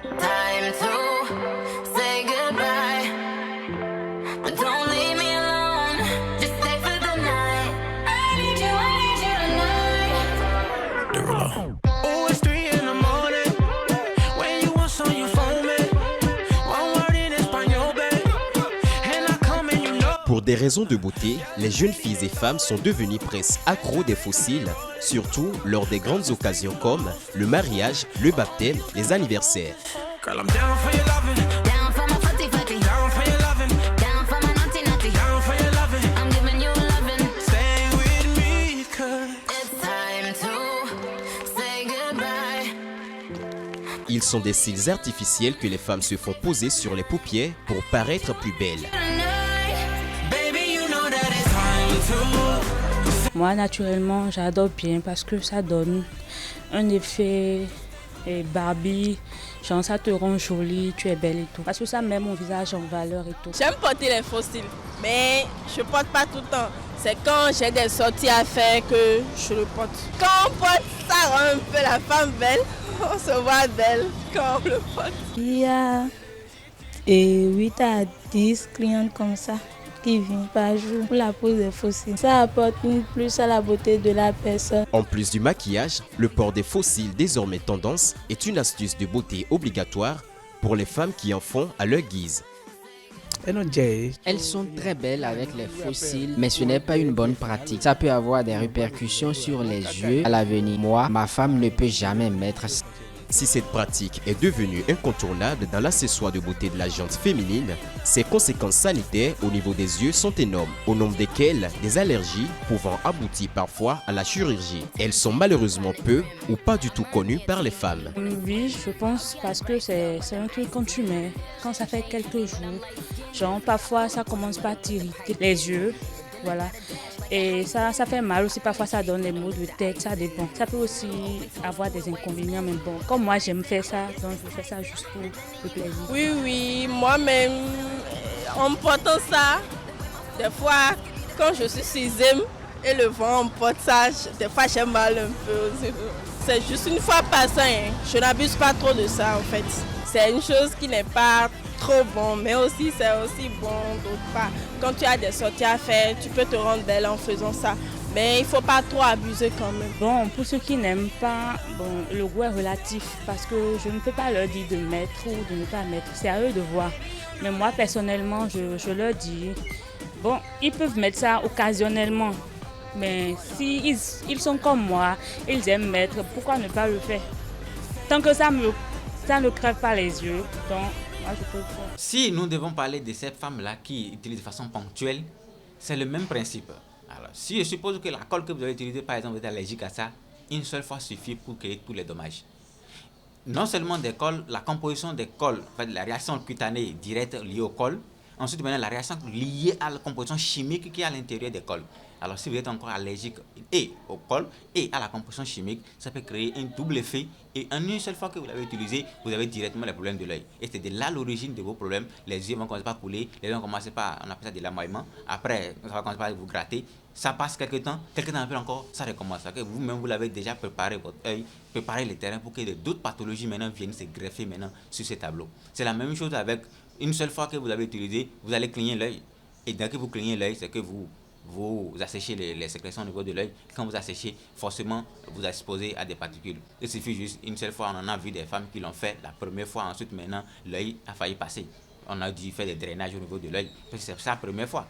Time to say goodbye. But don't leave me alone. Just stay for the night. I need you tonight. Oh, it's 3 in the morning. When you want some, you phone me. One word in Espanol, babe. And I come and you know. Pour des raisons de beauté, les jeunes filles et femmes sont devenues presque accros des fossiles, surtout lors des grandes occasions comme le mariage, le baptême, les anniversaires. Girl, I'm down for your loving. Down for my footy footy. Down for your loving. Down for my naughty naughty. Down for your loving. I'm giving you loving. Stay with me, cause It's time to say goodbye. Ils sont des cils artificiels que les femmes se font poser sur les paupières pour paraître plus belles. Tonight. baby, you know that it's time to. Moi, naturellement, j'adore bien parce que ça donne un effet Barbie, genre ça te rend jolie, tu es belle et tout. Parce que ça met mon visage en valeur et tout. J'aime porter les fossiles, mais je porte pas tout le temps. C'est quand j'ai des sorties à faire que je le porte. Quand on porte, ça rend un peu la femme belle. On se voit belle quand on le porte. Il y a 8 à 10 clientes comme ça qui viennent par jour pour la pose des fossiles. Ça apporte une plus à la beauté de la personne. En plus du maquillage, le port des faux cils désormais tendance est une astuce de beauté obligatoire pour les femmes qui en font à leur guise. Elles sont très belles avec les fossiles, mais ce n'est pas une bonne pratique. Ça peut avoir des répercussions sur les yeux à l'avenir. Moi, ma femme ne peut jamais mettre ça. Si cette pratique est devenue incontournable dans l'accessoire de beauté de la gente féminine, ses conséquences sanitaires au niveau des yeux sont énormes, au nombre desquelles des allergies pouvant aboutir parfois à la chirurgie. Elles sont malheureusement peu ou pas du tout connues par les femmes. Oui, je pense parce que c'est un truc quand tu mets, quand ça fait quelques jours, genre parfois ça commence par t'irriter les yeux, voilà. Et ça fait mal aussi, parfois ça donne des maux de tête, ça dépend. Ça peut aussi avoir des inconvénients, mais bon, comme moi j'aime faire ça, donc je fais ça juste pour le plaisir. Oui, moi-même, en portant ça, des fois, quand je suis sixième et le vent porte ça, des fois j'ai mal un peu. C'est juste une fois par ça, hein. Je n'abuse pas trop de ça en fait. C'est une chose qui n'est pas trop bon, mais aussi c'est aussi bon d'autre part. Quand tu as des sorties à faire, tu peux te rendre belle en faisant ça. Mais il ne faut pas trop abuser quand même. Bon, pour ceux qui n'aiment pas, bon, le goût est relatif parce que je ne peux pas leur dire de mettre ou de ne pas mettre. C'est à eux de voir. Mais moi, personnellement, je leur dis, bon, ils peuvent mettre ça occasionnellement. Mais si ils sont comme moi, ils aiment mettre, pourquoi ne pas le faire? Tant que ça ne crève pas les yeux, donc moi je peux le faire. Si nous devons parler de ces femmes-là qui utilisent de façon ponctuelle, c'est le même principe. Alors, si je suppose que la colle que vous avez utilisée, par exemple, vous êtes allergique à ça, une seule fois suffit pour créer tous les dommages. Non seulement des cols, la composition des cols, en fait, la réaction cutanée directe liée au col, ensuite maintenant la réaction liée à la composition chimique qui est à l'intérieur des cols. Alors si vous êtes encore allergique et au col et à la composition chimique, ça peut créer un double effet et en une seule fois que vous l'avez utilisé, vous avez directement les problèmes de l'œil. Et c'est de là l'origine de vos problèmes. Les yeux vont commencer par couler, les yeux vont commencer par, on appelle ça de l'amoiement. Après, ça va commencer par vous gratter. Ça passe quelques temps après encore, ça recommence. Vous-même, vous l'avez déjà préparé votre œil, préparé le terrain pour que d'autres pathologies maintenant viennent se greffer maintenant sur ces tableaux. C'est la même chose avec une seule fois que vous l'avez utilisé, vous allez cligner l'œil. Et dès que vous clignez l'œil, c'est que vous asséchez les sécrétions au niveau de l'œil. Quand vous asséchez, forcément, vous exposez à des particules. Il suffit juste une seule fois, on en a vu des femmes qui l'ont fait la première fois, ensuite maintenant, l'œil a failli passer. On a dû faire des drainages au niveau de l'œil, parce que c'est sa première fois.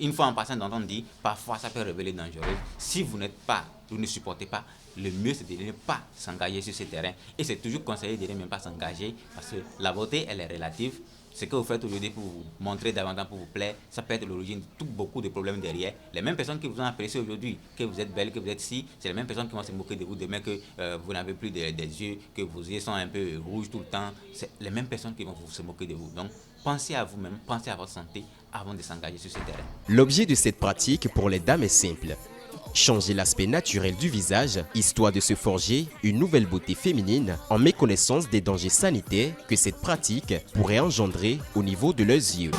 Une fois en passant d'entendre dire, parfois ça peut révéler dangereux. Si vous ne supportez pas, le mieux c'est de ne pas s'engager sur ce terrain. Et c'est toujours conseillé de ne même pas s'engager, parce que la beauté, elle est relative. Ce que vous faites aujourd'hui pour vous montrer davantage, pour vous plaire, ça peut être l'origine de beaucoup de problèmes derrière. Les mêmes personnes qui vous ont apprécié aujourd'hui, que vous êtes belle, que vous êtes si, c'est les mêmes personnes qui vont se moquer de vous demain, que vous n'avez plus des yeux, que vos yeux sont un peu rouges tout le temps. C'est les mêmes personnes qui vont se moquer de vous. Donc, pensez à vous-même, pensez à votre santé avant de s'engager sur ce terrain. L'objet de cette pratique pour les dames est simple. Changer l'aspect naturel du visage, histoire de se forger une nouvelle beauté féminine en méconnaissance des dangers sanitaires que cette pratique pourrait engendrer au niveau de leurs yeux.